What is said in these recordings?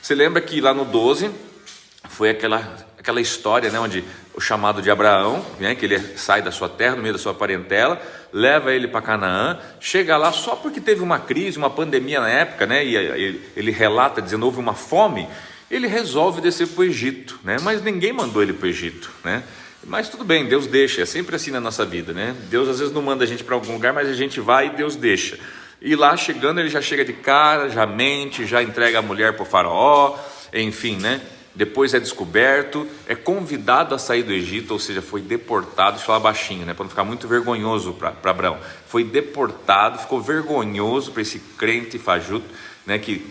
Você lembra que lá no 12 foi aquela história, né, onde o chamado de Abraão, né, que ele sai da sua terra, no meio da sua parentela, leva ele para Canaã, chega lá só porque teve uma crise, uma pandemia na época, né, e ele relata dizendo houve uma fome, ele resolve descer para o Egito, né, mas ninguém mandou ele para o Egito, né, mas tudo bem, Deus deixa, é sempre assim na nossa vida, né, Deus às vezes não manda a gente para algum lugar, mas a gente vai e Deus deixa. E lá chegando ele já chega de cara, já mente, já entrega a mulher para o faraó, enfim, né? Depois é descoberto, é convidado a sair do Egito, ou seja, foi deportado, deixa eu falar baixinho, né? Para não ficar muito vergonhoso para Abraão. Foi deportado, ficou vergonhoso para esse crente fajuto, né? Que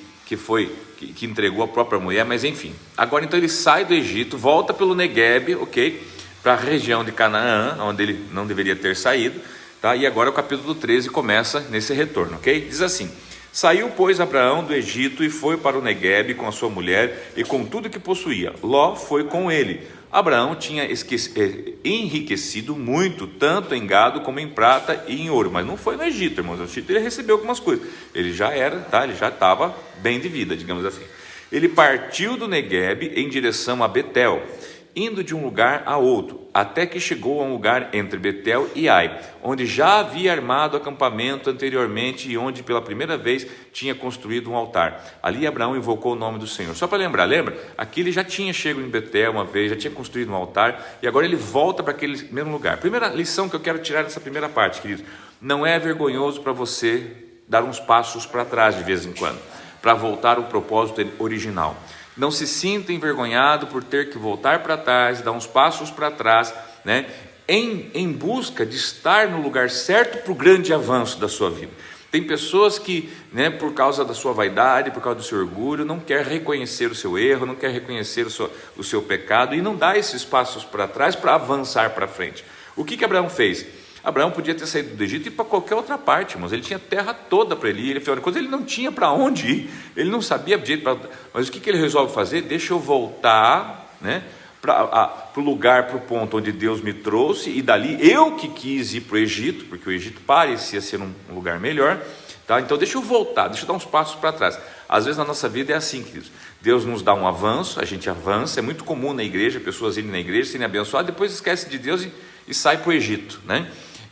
entregou a própria mulher, mas enfim. Agora então ele sai do Egito, volta pelo Neguebe, ok? Para a região de Canaã, onde ele não deveria ter saído. Tá? E agora o capítulo 13 começa nesse retorno, ok? Diz assim: saiu, pois, Abraão do Egito e foi para o Neguebe com a sua mulher e com tudo que possuía. Ló foi com ele. Abraão tinha enriquecido muito, tanto em gado como em prata e em ouro. Mas não foi no Egito, irmãos. No Egito ele recebeu algumas coisas. Ele já era, tá? Ele já estava bem de vida, digamos assim. Ele partiu do Neguebe em direção a Betel, indo de um lugar a outro, até que chegou a um lugar entre Betel e Ai, onde já havia armado acampamento anteriormente e onde pela primeira vez tinha construído um altar. Ali Abraão invocou o nome do Senhor. Só para lembrar, lembra? Aqui ele já tinha chegado em Betel uma vez, já tinha construído um altar e agora ele volta para aquele mesmo lugar. Primeira lição que eu quero tirar dessa primeira parte, queridos: não é vergonhoso para você dar uns passos para trás de vez em quando, para voltar ao propósito original. Não se sinta envergonhado por ter que voltar para trás, dar uns passos para trás, né? Em busca de estar no lugar certo para o grande avanço da sua vida. Tem pessoas que, né, por causa da sua vaidade, por causa do seu orgulho, não quer reconhecer o seu erro, não quer reconhecer o seu pecado e não dá esses passos para trás para avançar para frente. O que Abraão fez? Abraão podia ter saído do Egito e ir para qualquer outra parte, irmãos. Ele tinha terra toda para ele ir. Ele não tinha para onde ir. Ele não sabia de jeito para... Mas o que ele resolve fazer? Deixa eu voltar, né, para o lugar, para o ponto onde Deus me trouxe, e dali eu que quis ir para o Egito, porque o Egito parecia ser um lugar melhor, tá? Então deixa eu voltar, deixa eu dar uns passos para trás. Às vezes na nossa vida é assim, queridos. Deus nos dá um avanço, a gente avança. É muito comum na igreja, pessoas irem na igreja, serem abençoadas, depois esquece de Deus e sai para o Egito, né?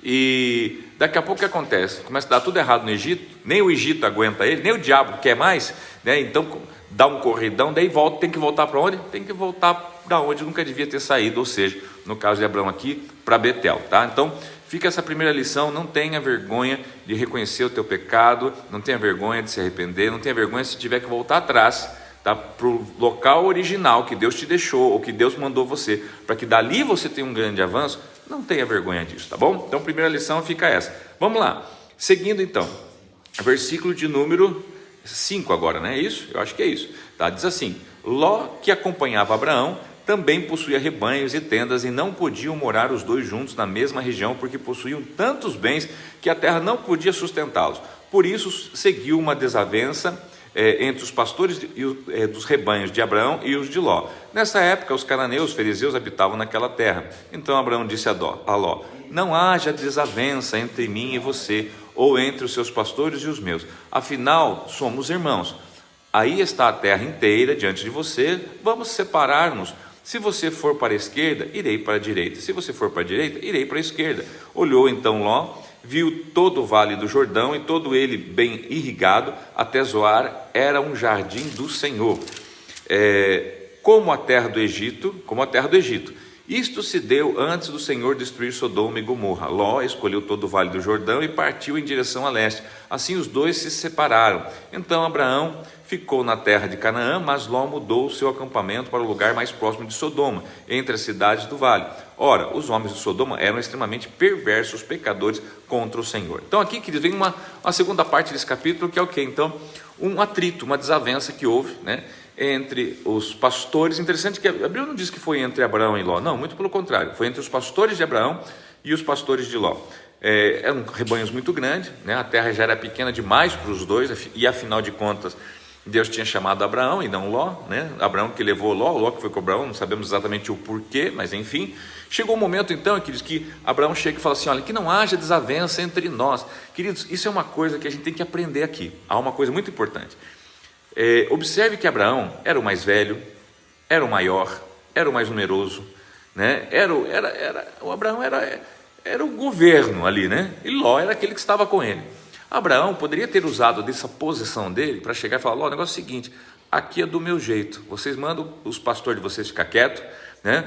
E daqui a pouco o que acontece? Começa a dar tudo errado no Egito, nem o Egito aguenta ele, nem o diabo quer mais, né? Então dá um corridão, daí volta, tem que voltar para onde? Tem que voltar para onde nunca devia ter saído, ou seja, no caso de Abraão aqui, para Betel, tá? Então fica essa primeira lição: não tenha vergonha de reconhecer o teu pecado, não tenha vergonha de se arrepender, não tenha vergonha se tiver que voltar atrás, tá, para o local original que Deus te deixou, ou que Deus mandou você, para que dali você tenha um grande avanço. Não tenha vergonha disso, tá bom? Então, a primeira lição fica essa. Vamos lá, seguindo então, versículo de número 5 agora, não é isso? Eu acho que é isso, tá? Diz assim: Ló, que acompanhava Abraão, também possuía rebanhos e tendas, e não podiam morar os dois juntos na mesma região, porque possuíam tantos bens que a terra não podia sustentá-los. Por isso seguiu uma desavença entre os pastores dos rebanhos de Abraão e os de Ló. Nessa época os cananeus, os fariseus habitavam naquela terra. Então Abraão disse a Ló: não haja desavença entre mim e você, ou entre os seus pastores e os meus, afinal somos irmãos. Aí está a terra inteira diante de você, vamos separar-nos. Se você for para a esquerda, irei para a direita, se você for para a direita, irei para a esquerda. Olhou então Ló, viu todo o vale do Jordão, e todo ele bem irrigado, até Zoar era um jardim do Senhor, como a terra do Egito. Isto se deu antes do Senhor destruir Sodoma e Gomorra. Ló escolheu todo o vale do Jordão e partiu em direção a leste. Assim os dois se separaram. Então Abraão ficou na terra de Canaã, mas Ló mudou o seu acampamento para o lugar mais próximo de Sodoma, entre as cidades do vale. Ora, os homens de Sodoma eram extremamente perversos, pecadores contra o Senhor. Então aqui, queridos, vem uma segunda parte desse capítulo, que é o quê? Então, um atrito, uma desavença que houve, né, entre os pastores. Interessante que a Bíblia não diz que foi entre Abraão e Ló, não, muito pelo contrário, foi entre os pastores de Abraão e os pastores de Ló. Eram rebanhos muito grandes, né? A terra já era pequena demais para os dois, e afinal de contas Deus tinha chamado Abraão e não Ló, né? Abraão que levou Ló que foi com Abraão, não sabemos exatamente o porquê, mas enfim. Chegou um momento então, queridos, que Abraão chega e fala assim: olha, que não haja desavença entre nós. Queridos, isso é uma coisa que a gente tem que aprender aqui. Há uma coisa muito importante. Observe que Abraão era o mais velho, era o maior, era o mais numeroso, né? O Abraão era o governo ali, né? E Ló era aquele que estava com ele. Abraão poderia ter usado dessa posição dele para chegar e falar: Ló, o negócio é o seguinte, aqui é do meu jeito, vocês mandam os pastores de vocês ficar quietos, né?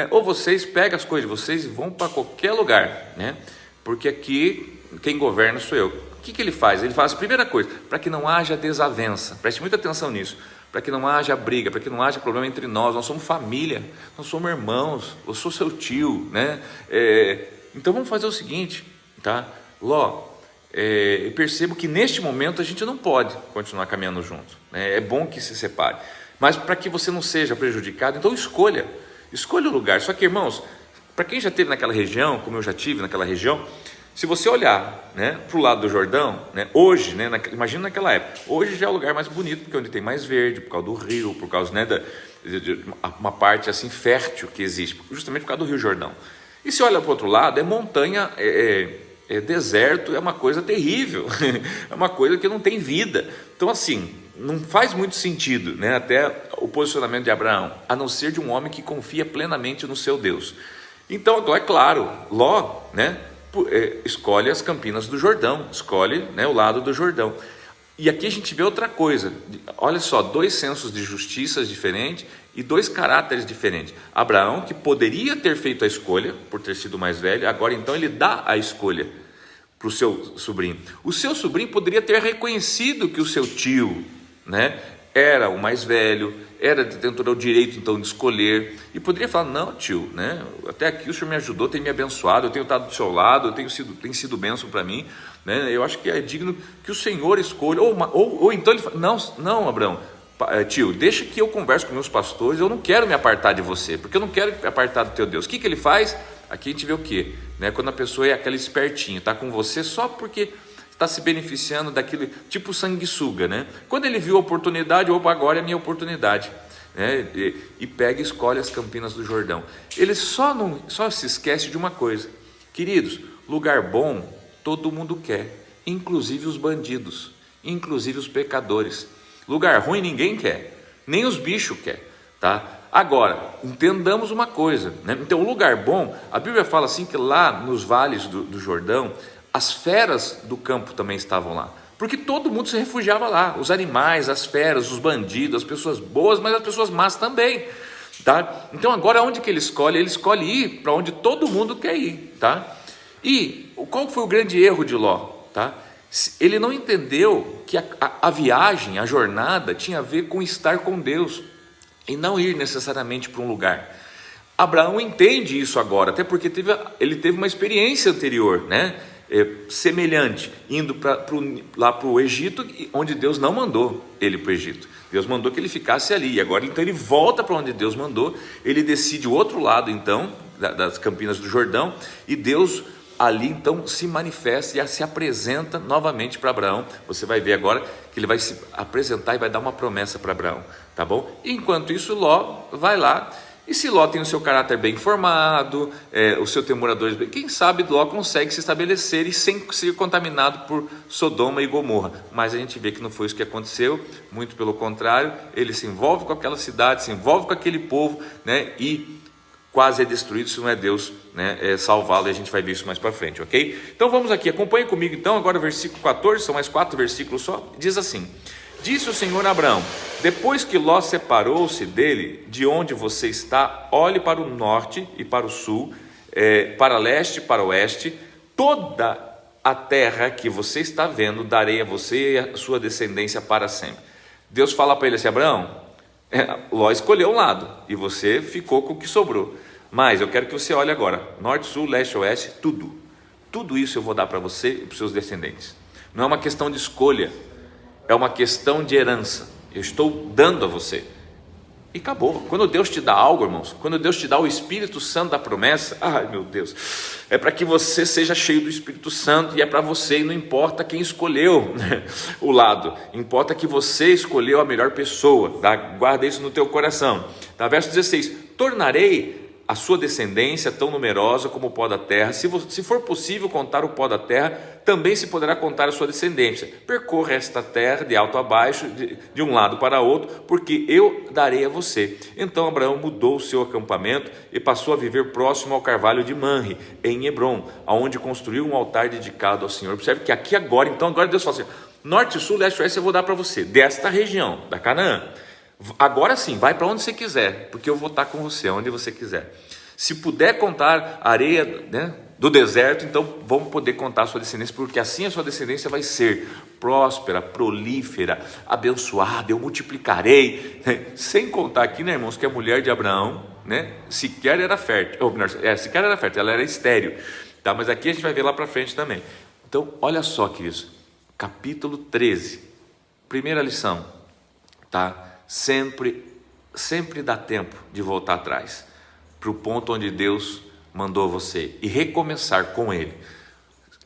Ou vocês pegam as coisas de vocês e vão para qualquer lugar, né? Porque aqui quem governa sou eu. O que ele faz? Ele faz a primeira coisa, para que não haja desavença, preste muita atenção nisso, para que não haja briga, para que não haja problema entre nós somos família, nós somos irmãos, eu sou seu tio, né? Então vamos fazer o seguinte, tá? Ló, eu percebo que neste momento a gente não pode continuar caminhando junto, né? É bom que se separe, mas para que você não seja prejudicado, então escolha o lugar. Só que, irmãos, para quem já esteve naquela região, como eu já tive naquela região, se você olhar, né, para o lado do Jordão, né, hoje, né, imagina naquela época, hoje já é o lugar mais bonito, porque é onde tem mais verde, por causa do rio, por causa, né, de uma parte assim fértil que existe, justamente por causa do Rio Jordão. E se olha para o outro lado, é montanha, é deserto, é uma coisa terrível, é uma coisa que não tem vida. Então assim, não faz muito sentido, né, até o posicionamento de Abraão, a não ser de um homem que confia plenamente no seu Deus. Então, é claro, Ló, né, escolhe as campinas do Jordão, escolhe, né, o lado do Jordão. E aqui a gente vê outra coisa, olha só, 2 sensos de justiça diferentes e 2 caráteres diferentes. Abraão, que poderia ter feito a escolha, por ter sido mais velho, agora então ele dá a escolha para o seu sobrinho. O seu sobrinho poderia ter reconhecido que o seu tio, né, era o mais velho, tentou o direito então de escolher, e poderia falar: não, tio, né, até aqui o senhor me ajudou, tem me abençoado, eu tenho estado do seu lado, tem sido bênção para mim, né, eu acho que é digno que o Senhor escolha, ou então ele fala: não, Abraão, tio, deixa que eu converso com meus pastores, eu não quero me apartar de você, porque eu não quero me apartar do teu Deus. O que ele faz? Aqui a gente vê o quê? Né, quando a pessoa é aquela espertinha, está com você só porque está se beneficiando daquilo, tipo sanguessuga, né? Quando ele viu a oportunidade, opa, agora é a minha oportunidade, né? E pega e escolhe as campinas do Jordão. Ele só se esquece de uma coisa, queridos: lugar bom todo mundo quer, inclusive os bandidos, inclusive os pecadores. Lugar ruim ninguém quer, nem os bichos querem, tá? Agora, entendamos uma coisa, né? Então, o lugar bom, a Bíblia fala assim que lá nos vales do Jordão, as feras do campo também estavam lá, porque todo mundo se refugiava lá, os animais, as feras, os bandidos, as pessoas boas, mas as pessoas más também, tá? Então agora onde que ele escolhe? Ele escolhe ir para onde todo mundo quer ir, tá? E qual foi o grande erro de Ló, tá? Ele não entendeu que a viagem, a jornada tinha a ver com estar com Deus e não ir necessariamente para um lugar. Abraão entende isso agora, até porque ele teve uma experiência anterior, né? Semelhante, indo lá para o Egito, onde Deus não mandou ele para o Egito. Deus mandou que ele ficasse ali, e agora então ele volta para onde Deus mandou, ele decide o outro lado então, das campinas do Jordão, e Deus ali então se manifesta e se apresenta novamente para Abraão. Você vai ver agora que ele vai se apresentar e vai dar uma promessa para Abraão, tá bom? E enquanto isso, Ló vai lá. E se Ló tem o seu caráter bem formado, o seu temor a Deus, quem sabe Ló consegue se estabelecer e sem ser contaminado por Sodoma e Gomorra. Mas a gente vê que não foi isso que aconteceu, muito pelo contrário, ele se envolve com aquela cidade, se envolve com aquele povo, né, e quase é destruído se não é Deus, né, salvá-lo, e a gente vai ver isso mais para frente, ok? Então vamos aqui, acompanhe comigo então, agora versículo 14, são mais 4 versículos só, diz assim: disse o Senhor a Abraão: depois que Ló separou-se dele, de onde você está, olhe para o norte e para o sul, para leste e para oeste, toda a terra que você está vendo, darei a você e a sua descendência para sempre. Deus fala para ele assim: Abraão, Ló escolheu um lado, e você ficou com o que sobrou, mas eu quero que você olhe agora, norte, sul, leste, oeste, tudo isso eu vou dar para você e para os seus descendentes. Não é uma questão de escolha, é uma questão de herança. Eu estou dando a você. E acabou. Quando Deus te dá algo, irmãos, quando Deus te dá o Espírito Santo da promessa, ai meu Deus, é para que você seja cheio do Espírito Santo, e é para você, e não importa quem escolheu, né, o lado, importa que você escolheu a melhor pessoa, tá? Guarda isso no teu coração, tá? Verso 16: tornarei a sua descendência tão numerosa como o pó da terra. Se for possível contar o pó da terra, também se poderá contar a sua descendência. Percorra esta terra de alto a baixo, de um lado para outro, porque eu darei a você. Então Abraão mudou o seu acampamento e passou a viver próximo ao carvalho de Manre, em Hebrom, aonde construiu um altar dedicado ao Senhor. Observe que aqui agora Deus fala assim: norte, sul, leste, oeste eu vou dar para você, desta região, da Canaã. Agora sim, vai para onde você quiser, porque eu vou estar com você, onde você quiser. Se puder contar a areia, né, do deserto, então vamos poder contar a sua descendência, porque assim a sua descendência vai ser próspera, prolífera, abençoada, eu multiplicarei, né? Sem contar aqui, né, irmãos, que a mulher de Abraão, né, sequer era fértil, ela era estéril, tá? Mas aqui a gente vai ver lá para frente também. Então, olha só, queridos, capítulo 13, primeira lição, tá? Sempre dá tempo de voltar atrás, para o ponto onde Deus mandou você, e recomeçar com Ele.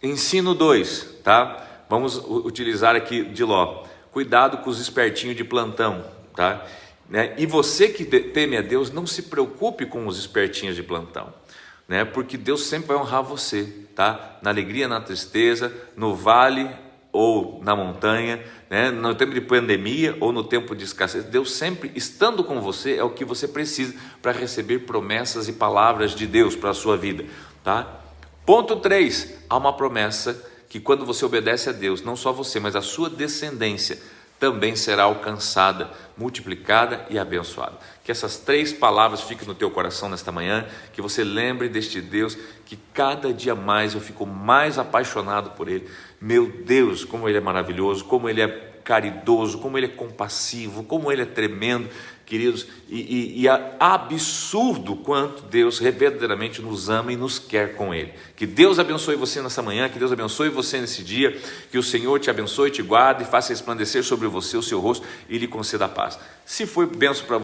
Ensino 2, tá? Vamos utilizar aqui de Ló. Cuidado com os espertinhos de plantão, tá? Né? E você que teme a Deus, não se preocupe com os espertinhos de plantão, né? Porque Deus sempre vai honrar você, tá? Na alegria, na tristeza, no vale ou na montanha, né? No tempo de pandemia ou no tempo de escassez, Deus sempre estando com você é o que você precisa para receber promessas e palavras de Deus para a sua vida, tá? Ponto 3, há uma promessa que quando você obedece a Deus, não só você, mas a sua descendência também será alcançada, multiplicada e abençoada. Que essas 3 palavras fiquem no teu coração nesta manhã, que você lembre deste Deus, que cada dia mais eu fico mais apaixonado por Ele. Meu Deus, como Ele é maravilhoso, como Ele é caridoso, como Ele é compassivo, como Ele é tremendo, queridos, e é absurdo quanto Deus verdadeiramente nos ama e nos quer com Ele. Que Deus abençoe você nessa manhã, que Deus abençoe você nesse dia, que o Senhor te abençoe, te guarde, faça resplandecer sobre você o seu rosto e lhe conceda a paz. Se foi bênção para